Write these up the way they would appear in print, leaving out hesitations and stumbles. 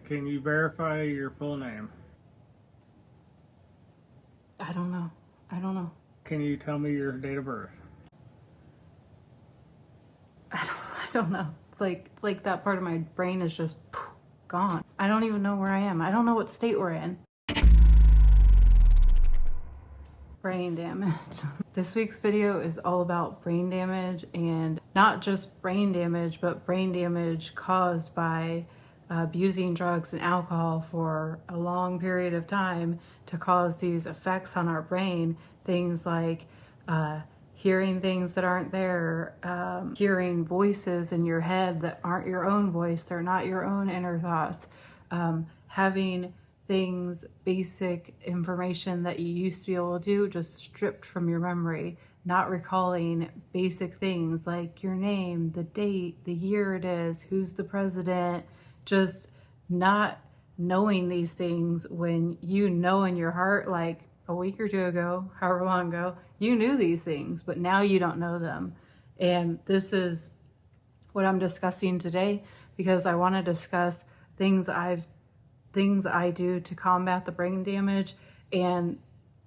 Can you verify your full name? I don't know. Can you tell me your date of birth? I don't know. It's like that part of my brain is just gone. I don't even know where I am. I don't know what state we're in. Brain damage. This week's video is all about brain damage, and not just brain damage, but brain damage caused by abusing drugs and alcohol for a long period of time to cause these effects on our brain. Things like hearing things that aren't there, hearing voices in your head that aren't your own voice, they're not your own inner thoughts, having things, basic information that you used to be able to do just stripped from your memory, not recalling basic things like your name, the date, the year it is, who's the president, just not knowing these things when you know in your heart, like a week or two ago, however long ago, you knew these things, but now you don't know them. And this is what I'm discussing today, because I want to discuss things I do to combat the brain damage. And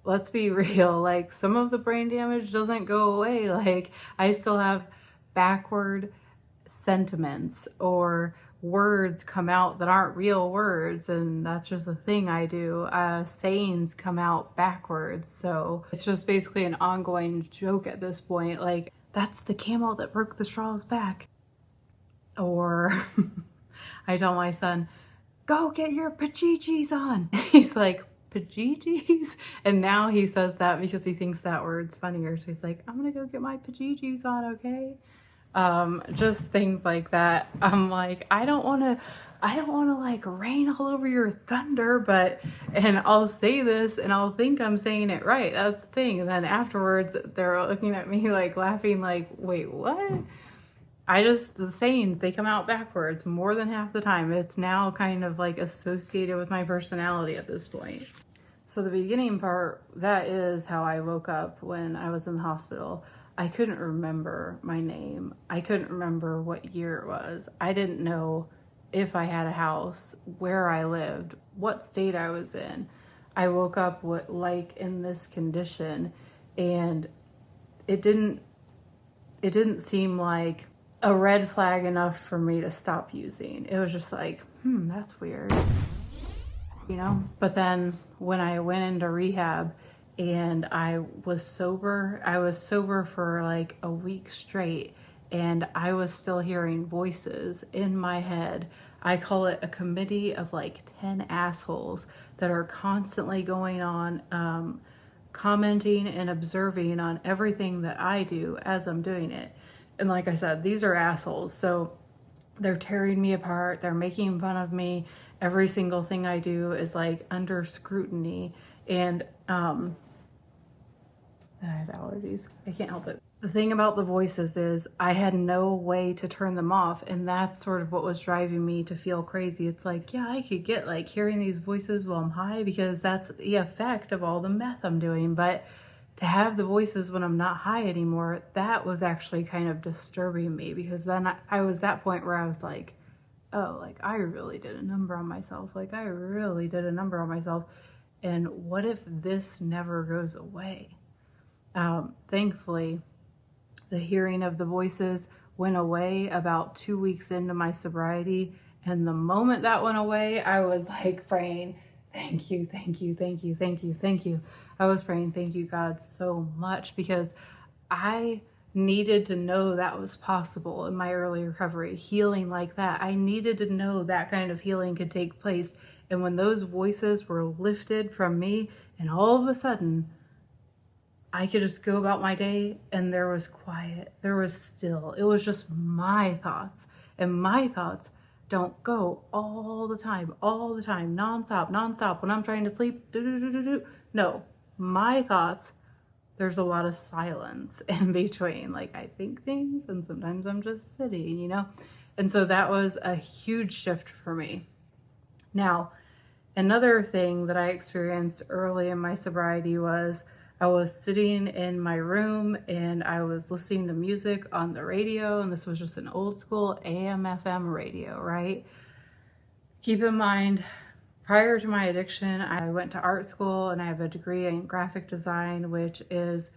let's be real, like some of the brain damage doesn't go away. Like I still have backward sentiments or words come out that aren't real words, and that's just a thing I do. Sayings come out backwards, so it's just basically an ongoing joke at this point. Like, that's the camel that broke the straw's back. Or I tell my son, go get your pajijis on. He's like, pajijis? And now he says that because he thinks that word's funnier. So he's like, I'm gonna go get my pajijis on, okay? Just things like that. I'm like, I don't want to like rain all over your thunder, and I'll say this and I'll think I'm saying it right. That's the thing. And then afterwards they're looking at me like laughing, like, wait, what? The sayings, they come out backwards more than half the time. It's now kind of like associated with my personality at this point. So the beginning part, that is how I woke up when I was in the hospital. I couldn't remember my name. I couldn't remember what year it was. I didn't know if I had a house, where I lived, what state I was in. I woke up in this condition, and it didn't seem like a red flag enough for me to stop using. It was just like, that's weird, you know? But then when I went into rehab and I was sober for like a week straight, and I was still hearing voices in my head. I call it a committee of like 10 assholes that are constantly going on, commenting and observing on everything that I do as I'm doing it. And like I said, these are assholes. So they're tearing me apart. They're making fun of me. Every single thing I do is like under scrutiny. And I have allergies. I can't help it. The thing about the voices is I had no way to turn them off. And that's sort of what was driving me to feel crazy. It's like, yeah, I could get like hearing these voices while I'm high because that's the effect of all the meth I'm doing. But to have the voices when I'm not high anymore, that was actually kind of disturbing me, because then I was that point where I was like, oh, like I really did a number on myself. And what if this never goes away? Thankfully, the hearing of the voices went away about 2 weeks into my sobriety. And the moment that went away, I was like praying, thank you. I was praying, thank you, God, so much, because I needed to know that was possible in my early recovery, healing like that. I needed to know that kind of healing could take place. And when those voices were lifted from me, and all of a sudden, I could just go about my day and there was quiet, there was still. It was just my thoughts. And my thoughts don't go all the time, nonstop, when I'm trying to sleep, No, my thoughts, there's a lot of silence in between. Like I think things and sometimes I'm just sitting, you know? And so that was a huge shift for me. Now, another thing that I experienced early in my sobriety was I was sitting in my room and I was listening to music on the radio, and this was just an old school AM/FM radio, right? Keep in mind, prior to my addiction, I went to art school and I have a degree in graphic design, which is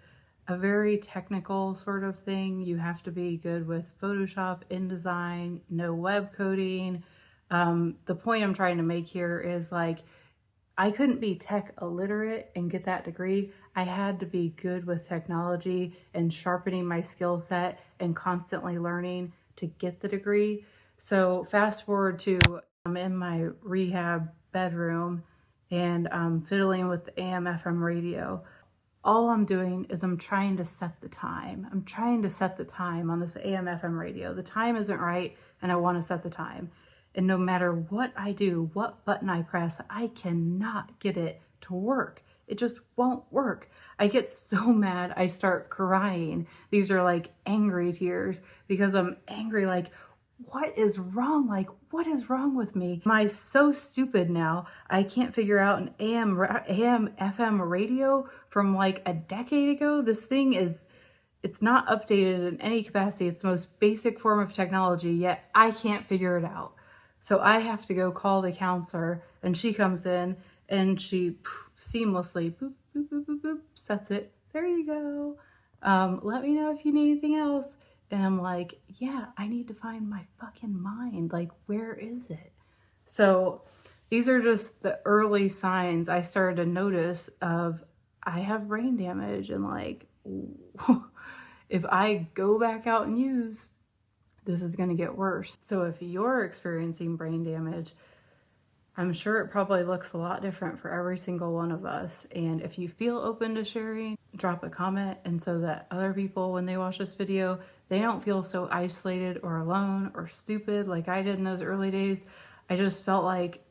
a very technical sort of thing. You have to be good with Photoshop, InDesign, no web coding. The point I'm trying to make here is like, I couldn't be tech illiterate and get that degree. I had to be good with technology and sharpening my skill set and constantly learning to get the degree. So fast forward to I'm in my rehab bedroom and I'm fiddling with the AM FM radio. All I'm doing is I'm trying to set the time. I'm trying to set the time on this AM FM radio. The time isn't right and I want to set the time. And no matter what I do, what button I press, I cannot get it to work. It just won't work. I get so mad, I start crying. These are like angry tears because I'm angry, like, what is wrong? Like, what is wrong with me? Am I so stupid now? I can't figure out an AM FM radio from like a decade ago. This thing it's not updated in any capacity. It's the most basic form of technology, yet I can't figure it out. So I have to go call the counselor and she comes in and she seamlessly boop, boop, boop, boop, boop, sets it. There you go. Let me know if you need anything else. And I'm like, yeah, I need to find my fucking mind. Like, where is it? So these are just the early signs I started to notice of I have brain damage and like, if I go back out and use, this is going to get worse. So if you're experiencing brain damage, I'm sure it probably looks a lot different for every single one of us. And if you feel open to sharing, drop a comment. And so that other people, when they watch this video, they don't feel so isolated or alone or stupid like I did in those early days. I just felt like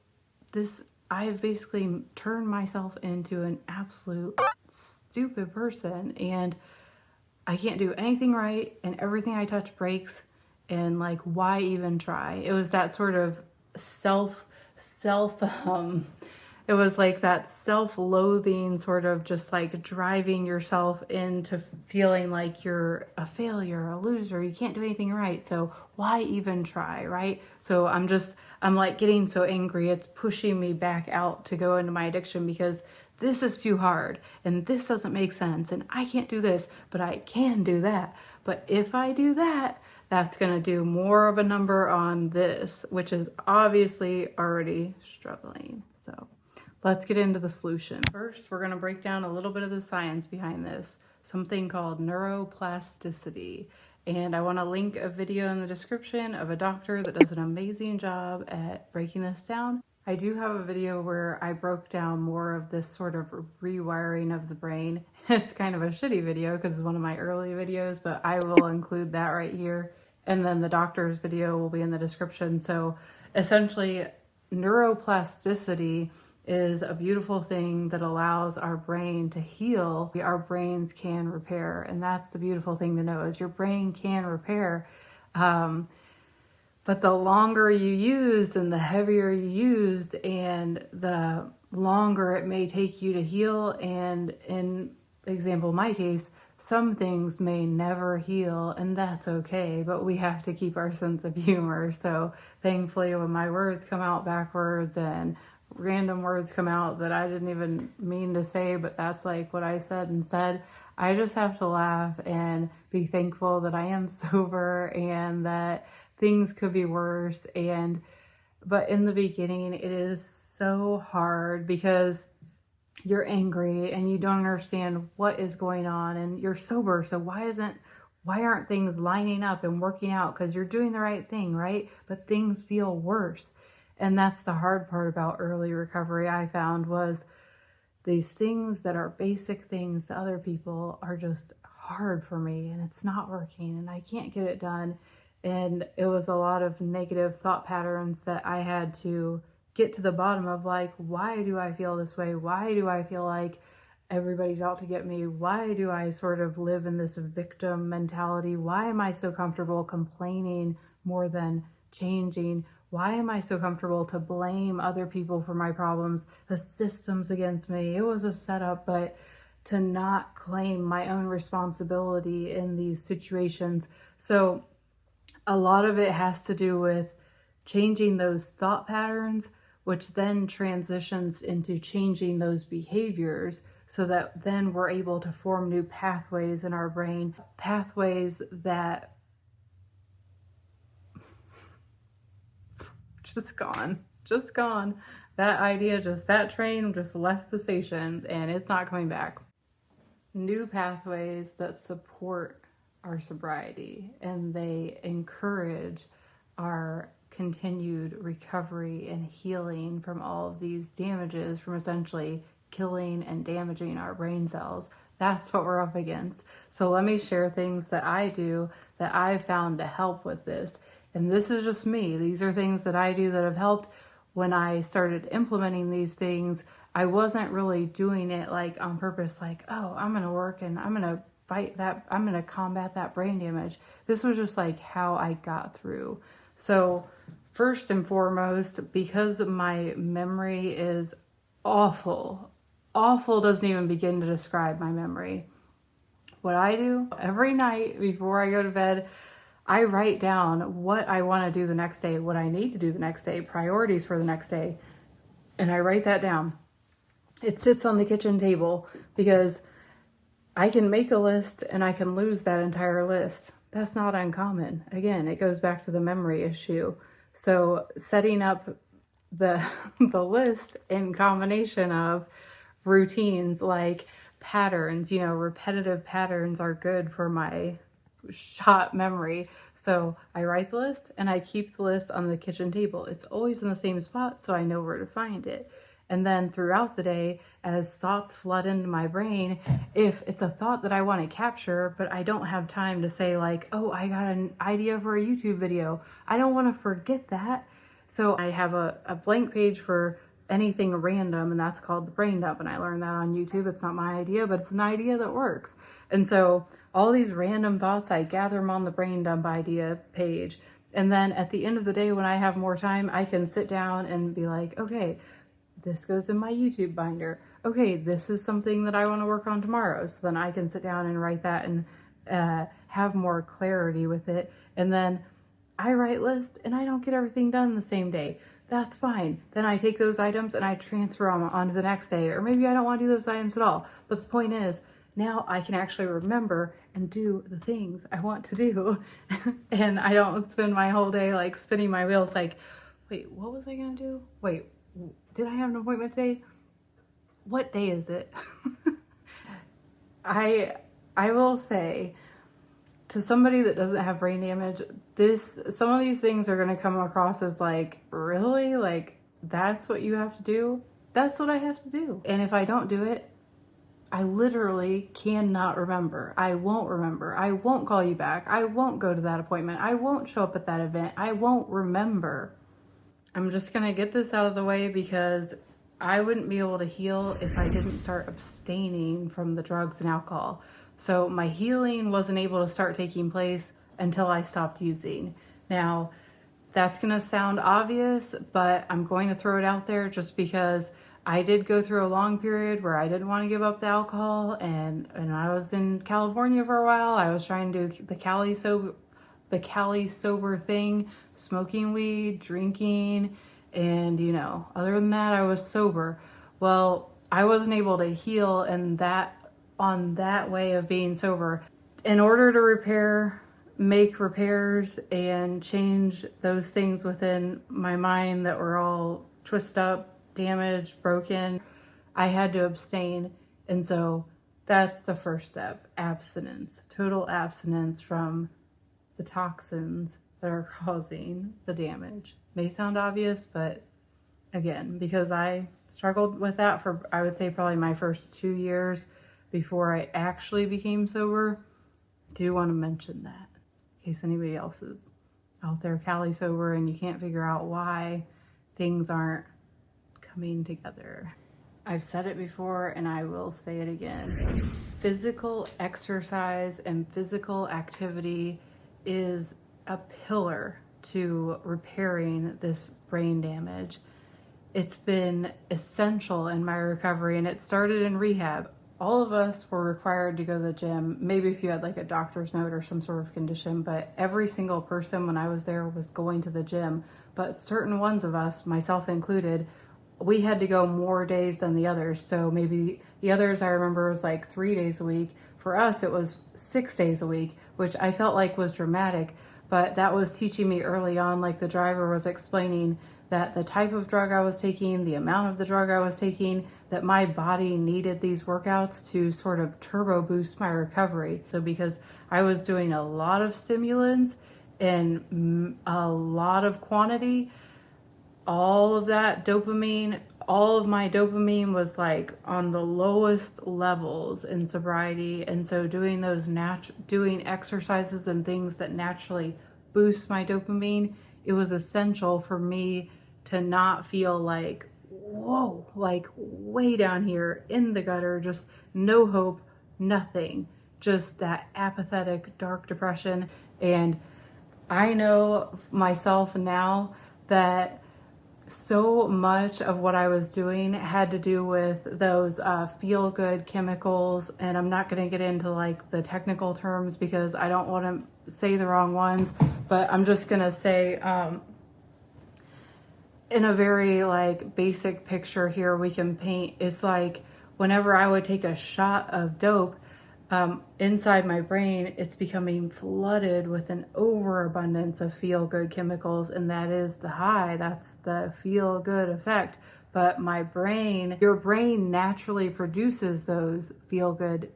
I've basically turned myself into an absolute stupid person and I can't do anything right and everything I touch breaks. And like, why even try? It was that sort of it was like that self-loathing sort of just like driving yourself into feeling like you're a failure, a loser, you can't do anything right. So why even try, right? So I'm like getting so angry. It's pushing me back out to go into my addiction because this is too hard and this doesn't make sense and I can't do this, but I can do that. But if I do that, that's going to do more of a number on this, which is obviously already struggling. So let's get into the solution. First, we're going to break down a little bit of the science behind this, something called neuroplasticity. And I want to link a video in the description of a doctor that does an amazing job at breaking this down. I do have a video where I broke down more of this sort of rewiring of the brain. It's kind of a shitty video because it's one of my early videos, but I will include that right here. And then the doctor's video will be in the description. So essentially, neuroplasticity is a beautiful thing that allows our brain to heal. Our brains can repair. And that's the beautiful thing to know is your brain can repair. But the longer you used and the heavier you used and the longer it may take you to heal. And in example, my case, some things may never heal and that's okay, but we have to keep our sense of humor. So thankfully when my words come out backwards and random words come out that I didn't even mean to say, but that's like what I said instead, I just have to laugh and be thankful that I am sober and that things could be worse. But in the beginning, it is so hard because you're angry and you don't understand what is going on and you're sober. So why aren't things lining up and working out? Because you're doing the right thing, right? But things feel worse. And that's the hard part about early recovery I found was these things that are basic things to other people are just hard for me and it's not working and I can't get it done. And it was a lot of negative thought patterns that I had to get to the bottom of, like, why do I feel this way? Why do I feel like everybody's out to get me? Why do I sort of live in this victim mentality? Why am I so comfortable complaining more than changing? Why am I so comfortable to blame other people for my problems? The system's against me. It was a setup, but to not claim my own responsibility in these situations. So a lot of it has to do with changing those thought patterns, which then transitions into changing those behaviors, so that then we're able to form new pathways in our brain, pathways that just gone. That idea, that train just left the station and it's not coming back. New pathways that support our sobriety, and they encourage our continued recovery and healing from all of these damages, from essentially killing and damaging our brain cells. That's what we're up against. So let me share things that I do that I've found to help with this. And this is just me. These are things that I do that have helped. When I started implementing these things, I wasn't really doing it like on purpose, like, oh, I'm going to work and I'm going to fight that, I'm going to combat that brain damage. This was just like how I got through. So first and foremost, because my memory is awful doesn't even begin to describe my memory. What I do every night before I go to bed, I write down what I want to do the next day, what I need to do the next day, priorities for the next day. And I write that down. It sits on the kitchen table because I can make a list and I can lose that entire list. That's not uncommon. Again, it goes back to the memory issue. So setting up the list in combination of routines, like patterns, repetitive patterns are good for my shot memory. So I write the list and I keep the list on the kitchen table. It's always in the same spot, so I know where to find it. And then throughout the day, as thoughts flood into my brain, if it's a thought that I want to capture, but I don't have time to say like, oh, I got an idea for a YouTube video, I don't want to forget that. So I have a blank page for anything random, and that's called the brain dump. And I learned that on YouTube. It's not my idea, but it's an idea that works. And so all these random thoughts, I gather them on the brain dump idea page. And then at the end of the day, when I have more time, I can sit down and be like, okay, this goes in my YouTube binder. Okay, this is something that I want to work on tomorrow. So then I can sit down and write that and have more clarity with it. And then I write lists and I don't get everything done the same day. That's fine. Then I take those items and I transfer them onto the next day. Or maybe I don't want to do those items at all. But the point is, now I can actually remember and do the things I want to do. And I don't spend my whole day like spinning my wheels like, wait, what was I going to do? Wait, did I have an appointment today? What day is it? I will say, to somebody that doesn't have brain damage, some of these things are going to come across as like, really? Like, that's what you have to do? That's what I have to do. And if I don't do it, I literally cannot remember. I won't remember. I won't call you back. I won't go to that appointment. I won't show up at that event. I won't remember. I'm just going to get this out of the way because I wouldn't be able to heal if I didn't start abstaining from the drugs and alcohol. So my healing wasn't able to start taking place until I stopped using. Now, that's going to sound obvious, but I'm going to throw it out there just because I did go through a long period where I didn't want to give up the alcohol, and I was in California for a while. I was trying to do the Cali sober thing, smoking weed, drinking, and other than that, I was sober. Well, I wasn't able to heal on that way of being sober. In order to make repairs and change those things within my mind that were all twisted up, damaged, broken, I had to abstain. And so that's the first step: abstinence, total abstinence from the toxins that are causing the damage. May sound obvious, but again, because I struggled with that for, I would say, probably my first 2 years before I actually became sober, do want to mention that in case anybody else is out there Cali sober and you can't figure out why things aren't coming together. I've said it before and I will say it again. Physical exercise and physical activity is a pillar to repairing this brain damage. It's been essential in my recovery, and it started in rehab. all of us were required to go to the gym, maybe if you had like a doctor's note or some sort of condition, but every single person when I was there was going to the gym. But certain ones of us, myself included, we had to go more days than the others. So maybe the others I remember was like 3 days a week. For us, it was 6 days a week, which I felt like was dramatic. But that was teaching me early on, like the driver was explaining that the type of drug I was taking, the amount of the drug I was taking, that my body needed these workouts to sort of turbo boost my recovery. So because I was doing a lot of stimulants and a lot of quantity, all of that dopamine, all of my dopamine was like on the lowest levels in sobriety. And so doing those doing exercises and things that naturally boost my dopamine, it was essential for me to not feel like, whoa, like way down here in the gutter, just no hope, nothing, just that apathetic, dark depression. And I know myself now that so much of what I was doing had to do with those feel-good chemicals, and I'm not going to get into like the technical terms because I don't want to say the wrong ones, but I'm just going to say in a very like basic picture here we can paint, it's like whenever I would take a shot of dope, inside my brain, it's becoming flooded with an overabundance of feel-good chemicals, and that is the high, that's the feel-good effect. But my brain, your brain naturally produces those feel-good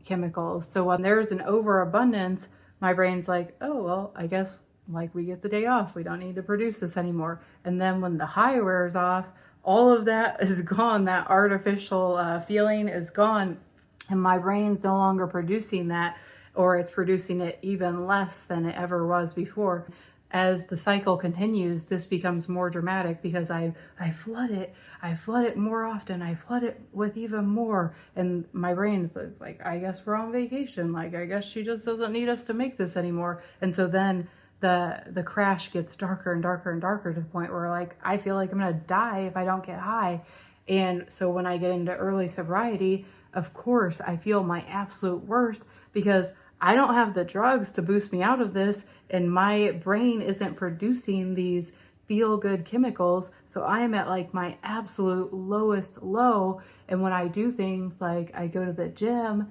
chemicals. So when there's an overabundance, my brain's like, oh, well, I guess like we get the day off, we don't need to produce this anymore. And then when the high wears off, all of that is gone, that artificial feeling is gone. And my brain's no longer producing that, or it's producing it even less than it ever was before. As the cycle continues, this becomes more dramatic because I flood it more often, I flood it with even more. And my brain is like, I guess we're on vacation. Like, I guess she just doesn't need us to make this anymore. And so then the crash gets darker and darker and darker to the point where like, I feel like I'm gonna die if I don't get high. And so when I get into early sobriety, of course, I feel my absolute worst because I don't have the drugs to boost me out of this, and my brain isn't producing these feel-good chemicals. So I am at like my absolute lowest low. And when I do things like I go to the gym,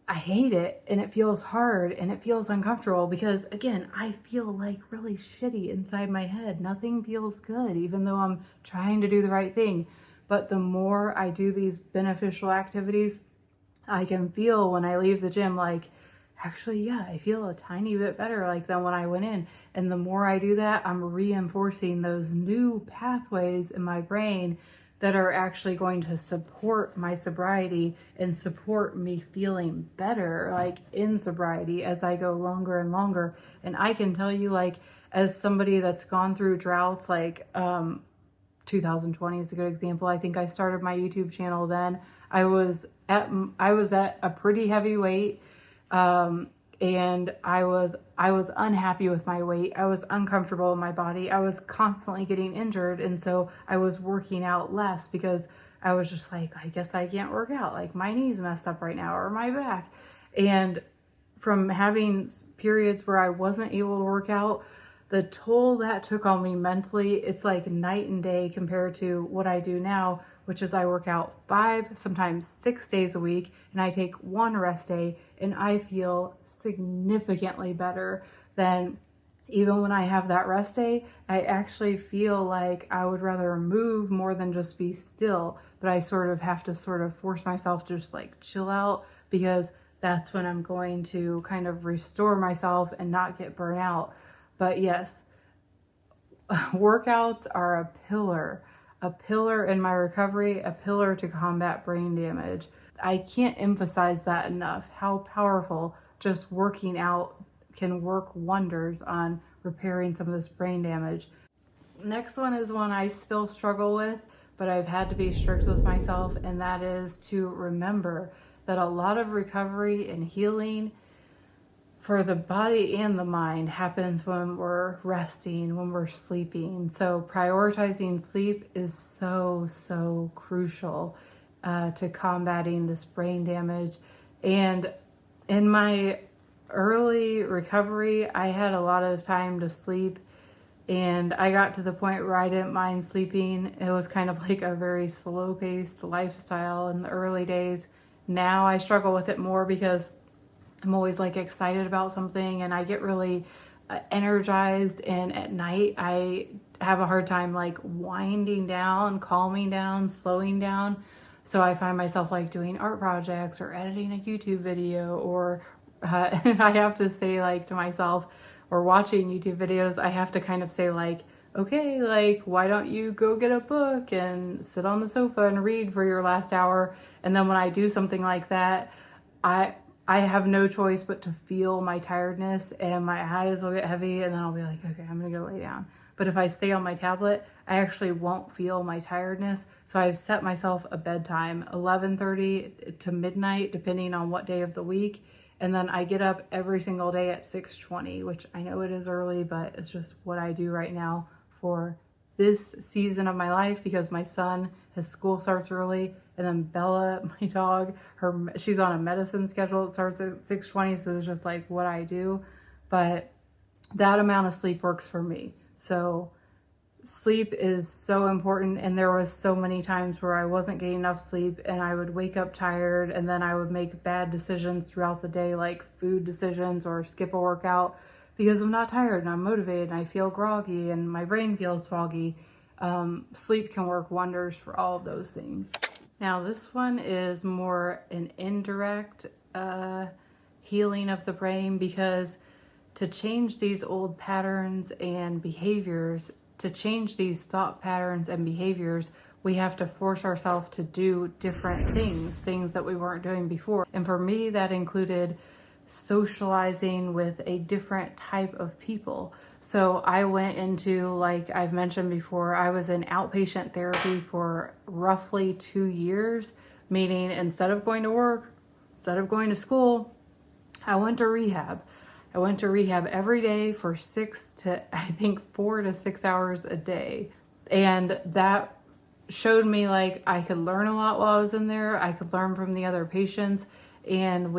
I hate it, and it feels hard and it feels uncomfortable because again, I feel like really shitty inside my head. Nothing feels good, even though I'm trying to do the right thing. But the more I do these beneficial activities, I can feel when I leave the gym, like, actually, yeah, I feel a tiny bit better like than when I went in. And the more I do that, I'm reinforcing those new pathways in my brain that are actually going to support my sobriety and support me feeling better, like in sobriety as I go longer and longer. And I can tell you, like, as somebody that's gone through droughts, like, 2020 is a good example. I think I started my YouTube channel then. I was at a pretty heavy weight, and I was unhappy with my weight. I was uncomfortable in my body. I was constantly getting injured, and so I was working out less because I was just like, I guess I can't work out. Like my knee's messed up right now, or my back. And from having periods where I wasn't able to work out, the toll that took on me mentally, it's like night and day compared to what I do now, which is I work out 5, sometimes 6 days a week, and I take 1 rest day, and I feel significantly better than even when I have that rest day. I actually feel like I would rather move more than just be still, but I sort of have to sort of force myself to just like chill out because that's when I'm going to kind of restore myself and not get burnt out. But yes, workouts are a pillar in my recovery, a pillar to combat brain damage. I can't emphasize that enough, how powerful just working out can work wonders on repairing some of this brain damage. Next one is one I still struggle with, but I've had to be strict with myself, and that is to remember that a lot of recovery and healing for the body and the mind happens when we're resting, when we're sleeping. So prioritizing sleep is so crucial. to combating this brain damage. And in my early recovery, I had a lot of time to sleep, and I got to the point where I didn't mind sleeping. It was kind of like a very slow-paced lifestyle in the early days. Now I struggle with it more because I'm always like excited about something and I get really energized, and at night I have a hard time like winding down, calming down, slowing down. So I find myself like doing art projects or editing a YouTube video, or I have to say like to myself, or watching YouTube videos, I have to kind of say like, okay, like, why don't you go get a book and sit on the sofa and read for your last hour? And then when I do something like that, I have no choice but to feel my tiredness, and my eyes will get heavy, and then I'll be like, okay, I'm gonna go lay down. But if I stay on my tablet, I actually won't feel my tiredness. So I've set myself a bedtime, 11:30 to midnight, depending on what day of the week. And then I get up every single day at 6:20, which I know it is early, but it's just what I do right now for this season of my life, because my son, his school starts early, and then Bella, my dog, she's on a medicine schedule. It starts at 6:20, so it's just like what I do. But that amount of sleep works for me. So sleep is so important, and there was so many times where I wasn't getting enough sleep and I would wake up tired, and then I would make bad decisions throughout the day, like food decisions or skip a workout, because I'm not tired and I'm motivated and I feel groggy and my brain feels foggy. Sleep can work wonders for all of those things. Now this one is more an indirect healing of the brain, because to change these old patterns and behaviors, to change these thought patterns and behaviors, we have to force ourselves to do different things that we weren't doing before. And for me, that included socializing with a different type of people. So I went into, like I've mentioned before, I was in outpatient therapy for roughly 2 years, meaning instead of going to work, instead of going to school, I went to rehab. I went to rehab every day for 4 to 6 hours a day. And that showed me like I could learn a lot while I was in there. I could learn from the other patients. And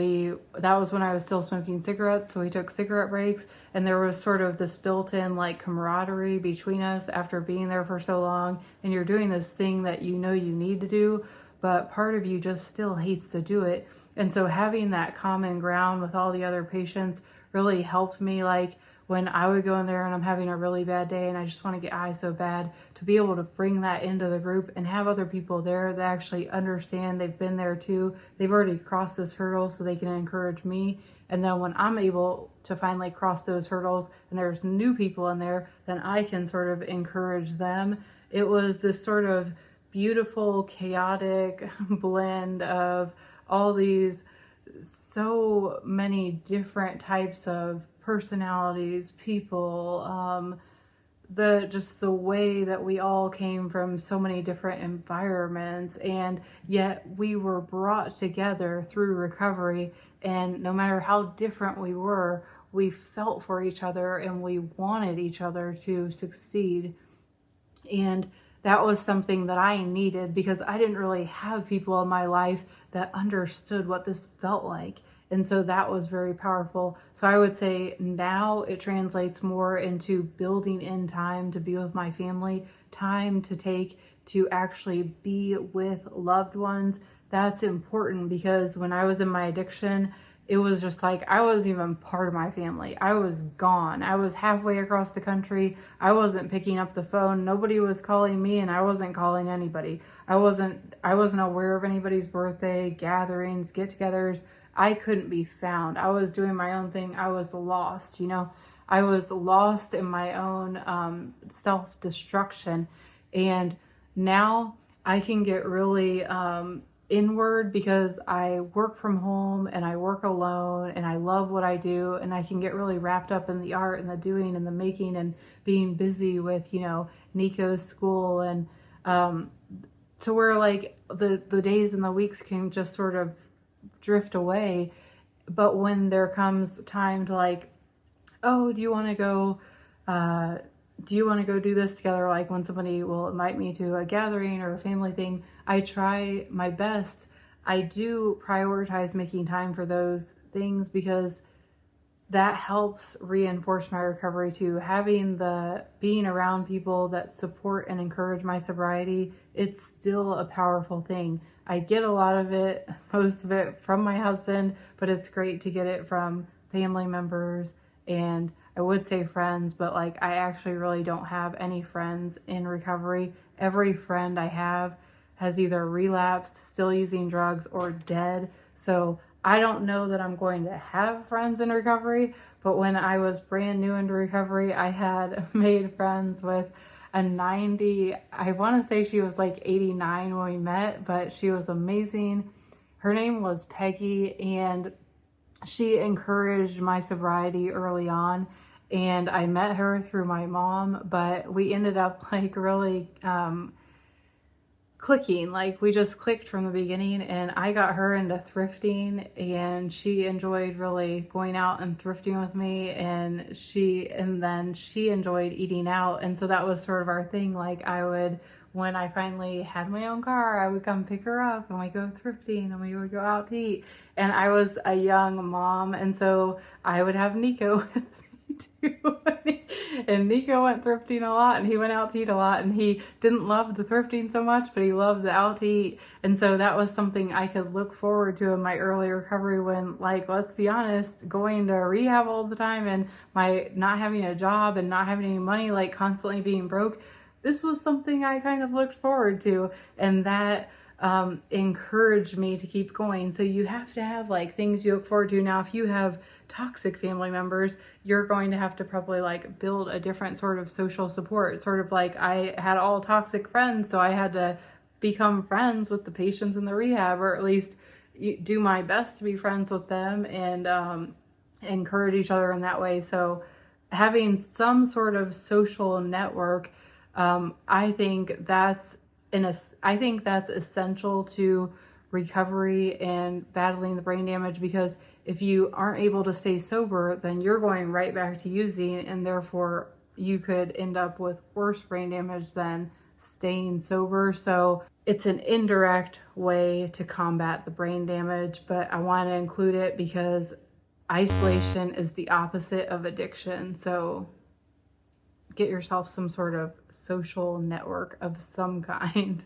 that was when I was still smoking cigarettes. So we took cigarette breaks, and there was sort of this built-in like camaraderie between us after being there for so long. And you're doing this thing that you know you need to do, but part of you just still hates to do it. And so having that common ground with all the other patients really helped me. Like when I would go in there and I'm having a really bad day and I just want to get high so bad, to be able to bring that into the group and have other people there that actually understand, they've been there too, they've already crossed this hurdle, so they can encourage me. And then when I'm able to finally cross those hurdles and there's new people in there, then I can sort of encourage them. It was this sort of beautiful, chaotic blend of all these so many different types of personalities, people, the way that we all came from so many different environments, and yet we were brought together through recovery. And no matter how different we were, we felt for each other and we wanted each other to succeed. And that was something that I needed, because I didn't really have people in my life that understood what this felt like. And so that was very powerful. So I would say now it translates more into building in time to be with my family, time to take to actually be with loved ones. That's important, because when I was in my addiction, it was just like I wasn't even part of my family. I was gone. I was halfway across the country. I wasn't picking up the phone. Nobody was calling me, and I wasn't calling anybody. I wasn't aware of anybody's birthday, gatherings, get-togethers. I couldn't be found. I was doing my own thing. I was lost, I was lost in my own self-destruction. And now I can get really inward, because I work from home and I work alone and I love what I do, and I can get really wrapped up in the art and the doing and the making and being busy with, Nico's school, and to where like the days and the weeks can just sort of drift away. But when there comes time to like, oh, do you want to go do you want to go do this together? Like when somebody will invite me to a gathering or a family thing, I try my best. I do prioritize making time for those things because that helps reinforce my recovery too. Being around people that support and encourage my sobriety, it's still a powerful thing. I get a lot of it, most of it from my husband, but it's great to get it from family members and I would say friends, but like I actually really don't have any friends in recovery. Every friend I have has either relapsed, still using drugs, or dead. So I don't know that I'm going to have friends in recovery, but when I was brand new into recovery, I had made friends with a 90, I want to say she was like 89 when we met, but she was amazing. Her name was Peggy, and she encouraged my sobriety early on, and I met her through my mom, but we ended up like really clicking. Like we just clicked from the beginning, and I got her into thrifting, and she enjoyed really going out and thrifting with me, and then she enjoyed eating out. And so that was sort of our thing. Like when I finally had my own car, I would come pick her up and we go thrifting and we would go out to eat. And I was a young mom, and so I would have Nico with me too. And Nico went thrifting a lot, and he went out to eat a lot, and he didn't love the thrifting so much, but he loved the out to eat. And so that was something I could look forward to in my early recovery when, like, let's be honest, going to rehab all the time and my not having a job and not having any money, like constantly being broke, this was something I kind of looked forward to, and that encouraged me to keep going. So you have to have like things you look forward to. Now, if you have toxic family members, you're going to have to probably like build a different sort of social support. Sort of like I had all toxic friends, so I had to become friends with the patients in the rehab, or at least do my best to be friends with them and encourage each other in that way. So having some sort of social network, I think that's essential to recovery and battling the brain damage, because if you aren't able to stay sober, then you're going right back to using, and therefore you could end up with worse brain damage than staying sober. So it's an indirect way to combat the brain damage, but I want to include it because isolation is the opposite of addiction. So get yourself some sort of social network of some kind.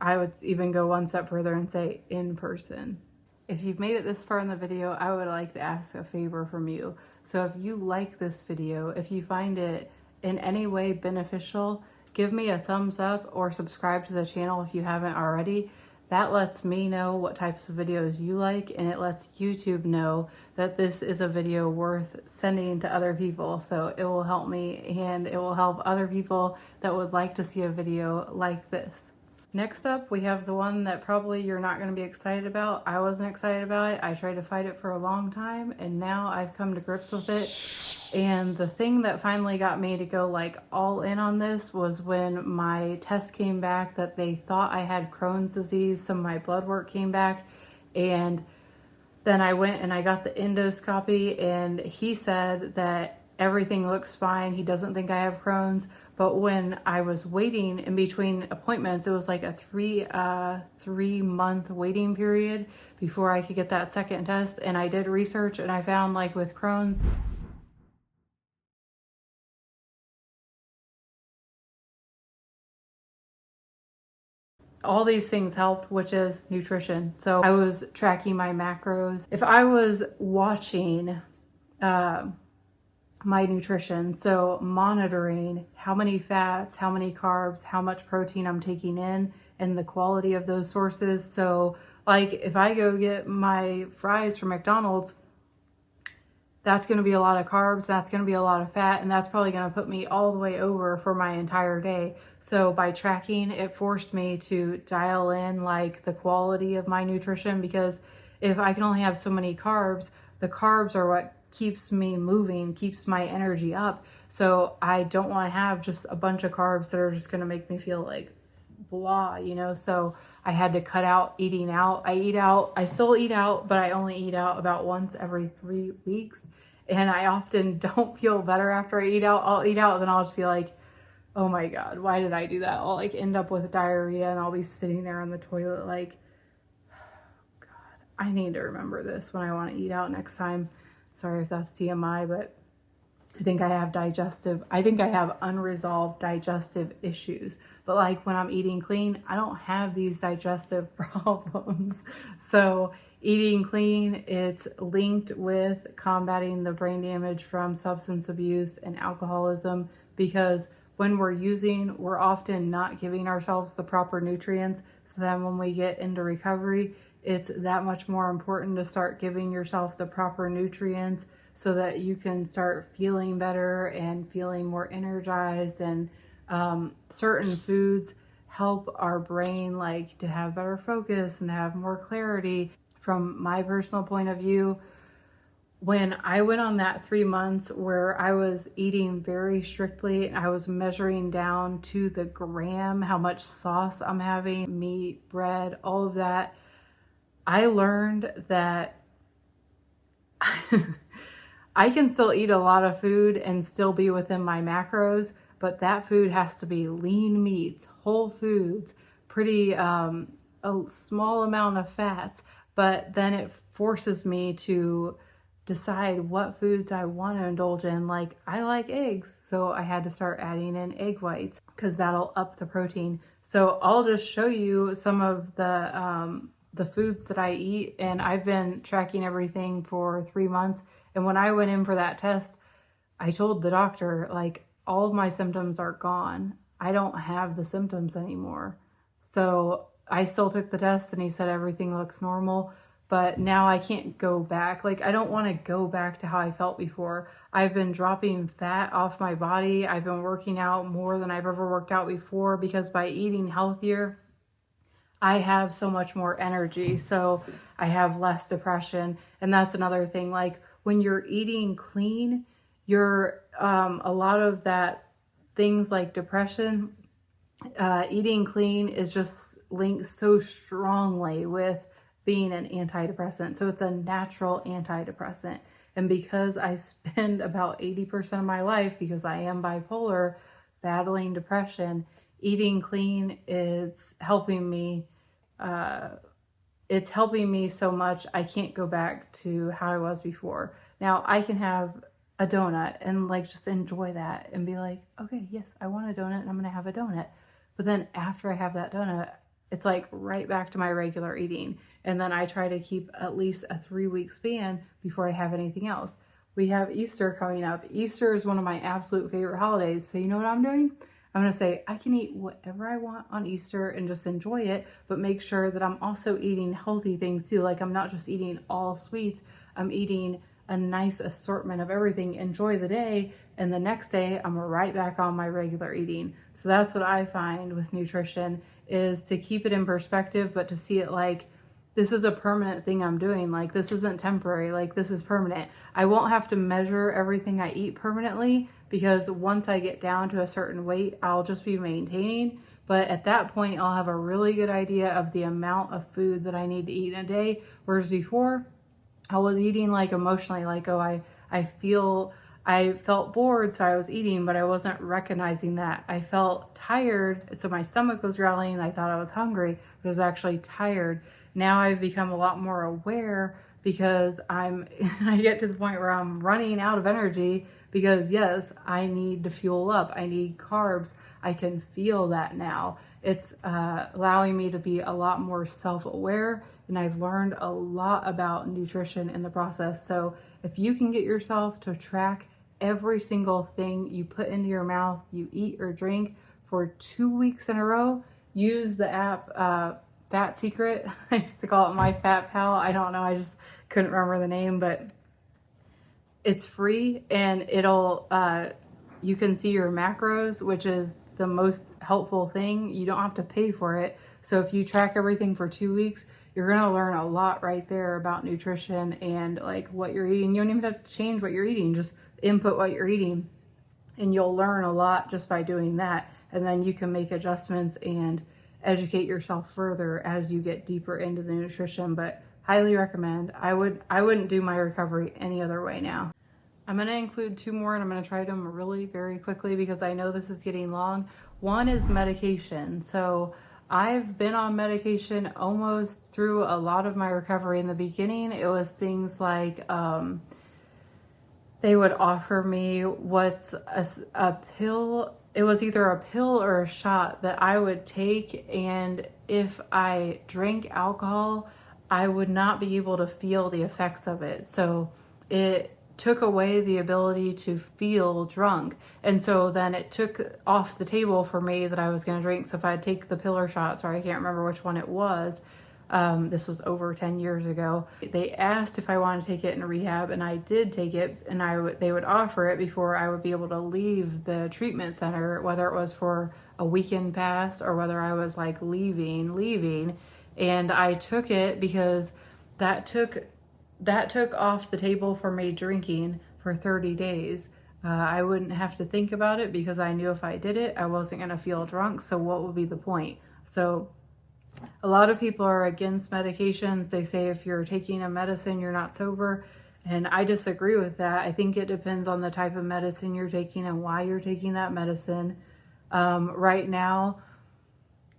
I would even go one step further and say in person. If you've made it this far in the video, I would like to ask a favor from you. So if you like this video, if you find it in any way beneficial, give me a thumbs up or subscribe to the channel if you haven't already. That lets me know what types of videos you like, and it lets YouTube know that this is a video worth sending to other people. So it will help me, and it will help other people that would like to see a video like this. Next up, we have the one that probably you're not going to be excited about. I wasn't excited about it. I tried to fight it for a long time, and now I've come to grips with it. And the thing that finally got me to go like all in on this was when my test came back that they thought I had Crohn's disease. Some of my blood work came back, and then I went and I got the endoscopy, and he said that everything looks fine. He doesn't think I have Crohn's. But when I was waiting in between appointments, it was like a three-month waiting period before I could get that second test. And I did research, and I found like with Crohn's, all these things helped, which is nutrition. So I was tracking my macros. If I was watching my nutrition, so monitoring how many fats, how many carbs, how much protein I'm taking in, and the quality of those sources. So like if I go get my fries from McDonald's, that's going to be a lot of carbs, that's going to be a lot of fat, and that's probably going to put me all the way over for my entire day. So by tracking, it forced me to dial in like the quality of my nutrition, because if I can only have so many carbs, the carbs are what keeps me moving, keeps my energy up. So I don't want to have just a bunch of carbs that are just going to make me feel like blah, you know? So I had to cut out eating out. I still eat out, but I only eat out about once every 3 weeks. and I often don't feel better after I eat out. I'll eat out, then I'll just feel like, oh my God, why did I do that? I'll like end up with diarrhea and I'll be sitting there on the toilet like, God, I need to remember this when I want to eat out next time. Sorry if that's TMI, but I think I have unresolved digestive issues. But like when I'm eating clean, I don't have these digestive problems. So eating clean, it's linked with combating the brain damage from substance abuse and alcoholism, because when we're using, we're often not giving ourselves the proper nutrients. So then when we get into recovery, it's that much more important to start giving yourself the proper nutrients so that you can start feeling better and feeling more energized. And certain foods help our brain like to have better focus and have more clarity. From my personal point of view, when I went on that 3 months where I was eating very strictly and I was measuring down to the gram how much sauce I'm having, meat, bread, all of that, I learned that I can still eat a lot of food and still be within my macros, but that food has to be lean meats, whole foods, pretty a small amount of fats, but then it forces me to decide what foods I want to indulge in. Like I like eggs, so I had to start adding in egg whites because that'll up the protein. So I'll just show you some of the foods that I eat, and I've been tracking everything for 3 months. And when I went in for that test, I told the doctor, like, all of my symptoms are gone. I don't have the symptoms anymore. So I still took the test and he said everything looks normal, but now I can't go back. Like, I don't want to go back to how I felt before. I've been dropping fat off my body. I've been working out more than I've ever worked out before, because by eating healthier, I have so much more energy. So I have less depression. And that's another thing. Like when you're eating clean, you're a lot of that things like depression, eating clean is just linked so strongly with being an antidepressant. So it's a natural antidepressant. And because I spend about 80% of my life, because I am bipolar, battling depression, eating clean is helping me. It's helping me so much I can't go back to how I was before. Now I can have a donut and like just enjoy that and be like, okay, yes, I want a donut and I'm gonna have a donut. But then after I have that donut, it's like right back to my regular eating. And then I try to keep at least a 3-week span before I have anything else. We have Easter coming up. Easter is one of my absolute favorite holidays. So you know what I'm doing? I'm going to say I can eat whatever I want on Easter and just enjoy it, but make sure that I'm also eating healthy things too. Like I'm not just eating all sweets. I'm eating a nice assortment of everything, enjoy the day, and the next day I'm right back on my regular eating. So that's what I find with nutrition, is to keep it in perspective, but to see it like, this is a permanent thing I'm doing. Like this isn't temporary, like this is permanent. I won't have to measure everything I eat permanently, because once I get down to a certain weight, I'll just be maintaining. But at that point, I'll have a really good idea of the amount of food that I need to eat in a day. Whereas before, I was eating like emotionally, like, oh, I felt bored, so I was eating, but I wasn't recognizing that. I felt tired, so my stomach was growling. I thought I was hungry, but I was actually tired. Now I've become a lot more aware, because I get to the point where I'm running out of energy, because yes, I need to fuel up. I need carbs. I can feel that now. It's allowing me to be a lot more self-aware, and I've learned a lot about nutrition in the process. So if you can get yourself to track every single thing you put into your mouth, you eat or drink for 2 weeks in a row, use the app Fat Secret. I used to call it My Fat Pal. I don't know, I just couldn't remember the name, but it's free, and it'll you can see your macros, which is the most helpful thing. You don't have to pay for it. So if you track everything for 2 weeks, you're gonna learn a lot right there about nutrition and like what you're eating. You don't even have to change what you're eating, just input what you're eating, and you'll learn a lot just by doing that. And then you can make adjustments and educate yourself further as you get deeper into the nutrition. But highly recommend. I wouldn't do my recovery any other way now. I'm going to include 2 more, and I'm going to try them really very quickly because I know this is getting long. One is medication. So I've been on medication almost through a lot of my recovery. In the beginning, it was things like they would offer me what's a pill. It was either a pill or a shot that I would take, and if I drank alcohol, I would not be able to feel the effects of it. So it took away the ability to feel drunk. And so then it took off the table for me that I was going to drink. So if I'd take the pill or shot, sorry, I can't remember which one it was. This was over 10 years ago. They asked if I wanted to take it in rehab, and I did take it, and they would offer it before I would be able to leave the treatment center, whether it was for a weekend pass or whether I was like leaving. And I took it because that took off the table for me drinking for 30 days. I wouldn't have to think about it because I knew if I did it, I wasn't going to feel drunk. So what would be the point? So a lot of people are against medications. They say if you're taking a medicine, you're not sober. And I disagree with that. I think it depends on the type of medicine you're taking and why you're taking that medicine. Right now,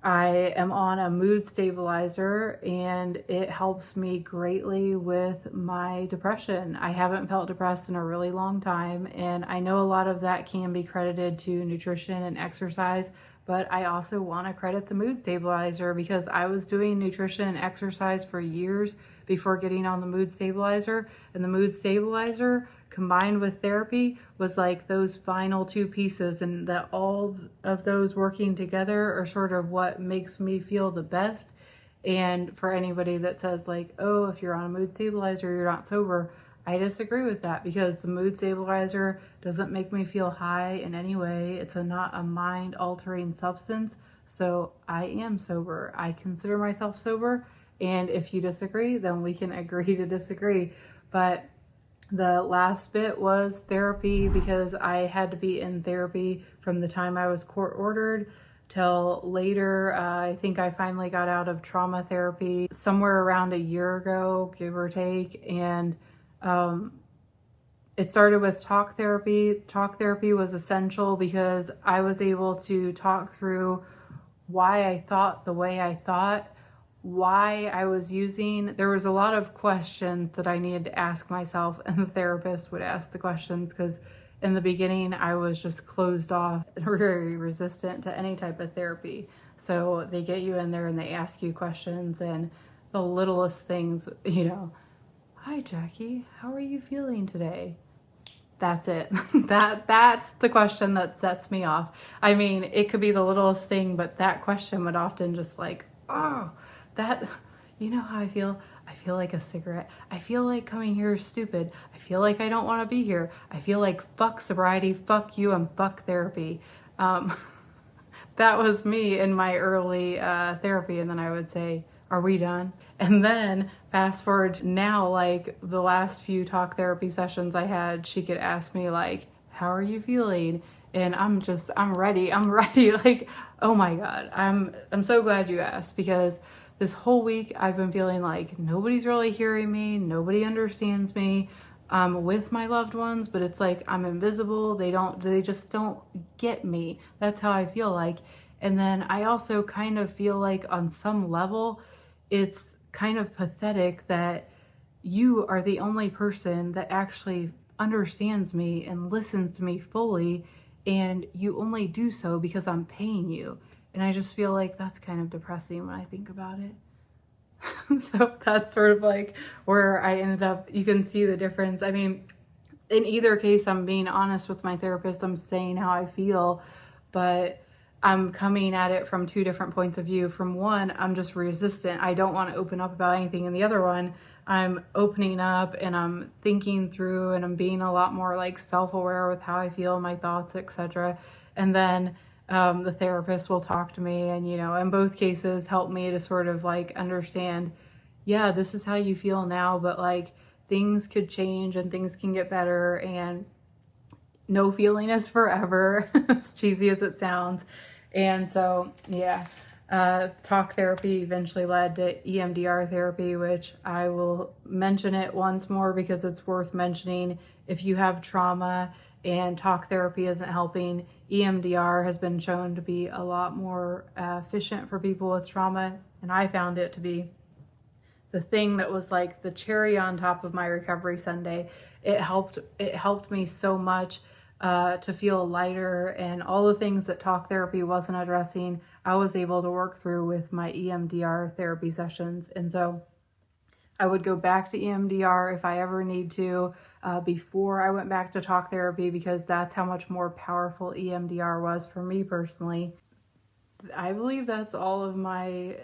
I am on a mood stabilizer, and it helps me greatly with my depression. I haven't felt depressed in a really long time, and I know a lot of that can be credited to nutrition and exercise, but I also want to credit the mood stabilizer because I was doing nutrition and exercise for years before getting on the mood stabilizer, and the mood stabilizer combined with therapy was like those final 2 pieces, and that all of those working together are sort of what makes me feel the best. And for anybody that says like, oh, if you're on a mood stabilizer, you're not sober, I disagree with that because the mood stabilizer doesn't make me feel high in any way. It's not a mind altering substance. So I am sober. I consider myself sober. And if you disagree, then we can agree to disagree. But the last bit was therapy because I had to be in therapy from the time I was court ordered till later. I think I finally got out of trauma therapy somewhere around a year ago, give or take. And it started with talk therapy. Talk therapy was essential because I was able to talk through why I thought the way I thought, why I was using. There was a lot of questions that I needed to ask myself, and the therapist would ask the questions because in the beginning I was just closed off and very resistant to any type of therapy. So they get you in there and they ask you questions, and the littlest things, you know, hi Jackie, how are you feeling today? That's it. That's the question that sets me off. I mean, it could be the littlest thing, but that question would often just like, oh, that, you know how I feel? I feel like a cigarette. I feel like coming here is stupid. I feel like I don't want to be here. I feel like fuck sobriety, fuck you, and fuck therapy. That was me in my early therapy. And then I would say, are we done? And then fast forward now, like the last few talk therapy sessions I had, she could ask me like, how are you feeling? And I'm ready. Like, oh my God, I'm so glad you asked because this whole week I've been feeling like nobody's really hearing me. Nobody understands me. With my loved ones, but it's like I'm invisible. They just don't get me. That's how I feel like. And then I also kind of feel like on some level, it's kind of pathetic that you are the only person that actually understands me and listens to me fully, and you only do so because I'm paying you. And I just feel like that's kind of depressing when I think about it. So that's sort of like where I ended up. You can see the difference. I mean, in either case, I'm being honest with my therapist. I'm saying how I feel, but I'm coming at it from 2 different points of view. From one, I'm just resistant. I don't want to open up about anything. And the other one, I'm opening up and I'm thinking through and I'm being a lot more like self-aware with how I feel, my thoughts, etc. And then the therapist will talk to me and, you know, in both cases help me to sort of like understand, yeah, this is how you feel now, but like things could change and things can get better and no feeling is forever, as cheesy as it sounds. And so, yeah, Talk therapy eventually led to EMDR therapy, which I will mention it once more because it's worth mentioning. If you have trauma and talk therapy isn't helping, EMDR has been shown to be a lot more efficient for people with trauma, and I found it to be the thing that was like the cherry on top of my recovery sundae. It helped me so much to feel lighter, and all the things that talk therapy wasn't addressing, I was able to work through with my EMDR therapy sessions. And so I would go back to EMDR if I ever need to before I went back to talk therapy, because that's how much more powerful EMDR was for me personally. I believe that's all of my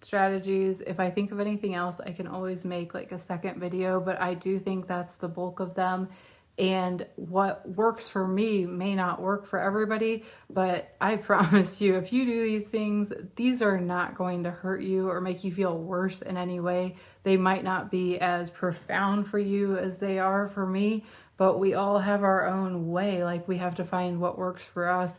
strategies. If I think of anything else, I can always make like a second video, but I do think that's the bulk of them. And what works for me may not work for everybody, but I promise you, if you do these things, these are not going to hurt you or make you feel worse in any way. They might not be as profound for you as they are for me, but we all have our own way. Like, we have to find what works for us.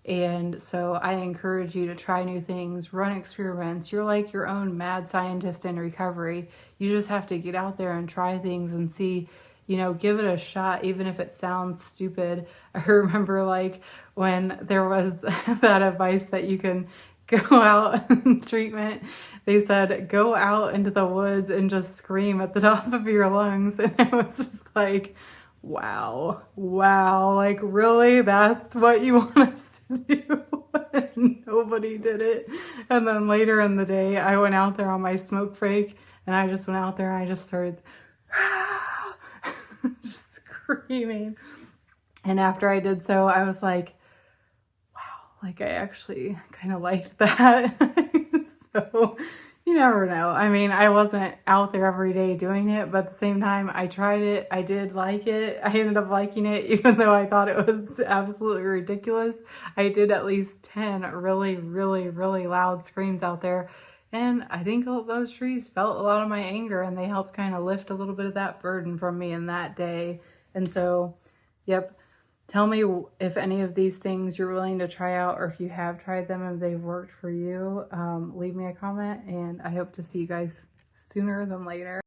And so I encourage you to try new things, run experiments. You're like your own mad scientist in recovery. You just have to get out there and try things and see, you know, give it a shot, even if it sounds stupid. I remember like when there was that advice that you can go out in treatment, they said, go out into the woods and just scream at the top of your lungs. And it was just like, wow, like really, that's what you want us to do? And nobody did it. And then later in the day, I went out there on my smoke break, and I just went out there and I just started just screaming. And after I did so, I was like, wow, like I actually kind of liked that. So you never know. I mean, I wasn't out there every day doing it, but at the same time, I tried it. I did like it. I ended up liking it, even though I thought it was absolutely ridiculous. I did at least 10 really, really, really loud screams out there. And I think those trees felt a lot of my anger, and they helped kind of lift a little bit of that burden from me in that day. And so, yep. Tell me if any of these things you're willing to try out, or if you have tried them and they've worked for you. Leave me a comment, and I hope to see you guys sooner than later.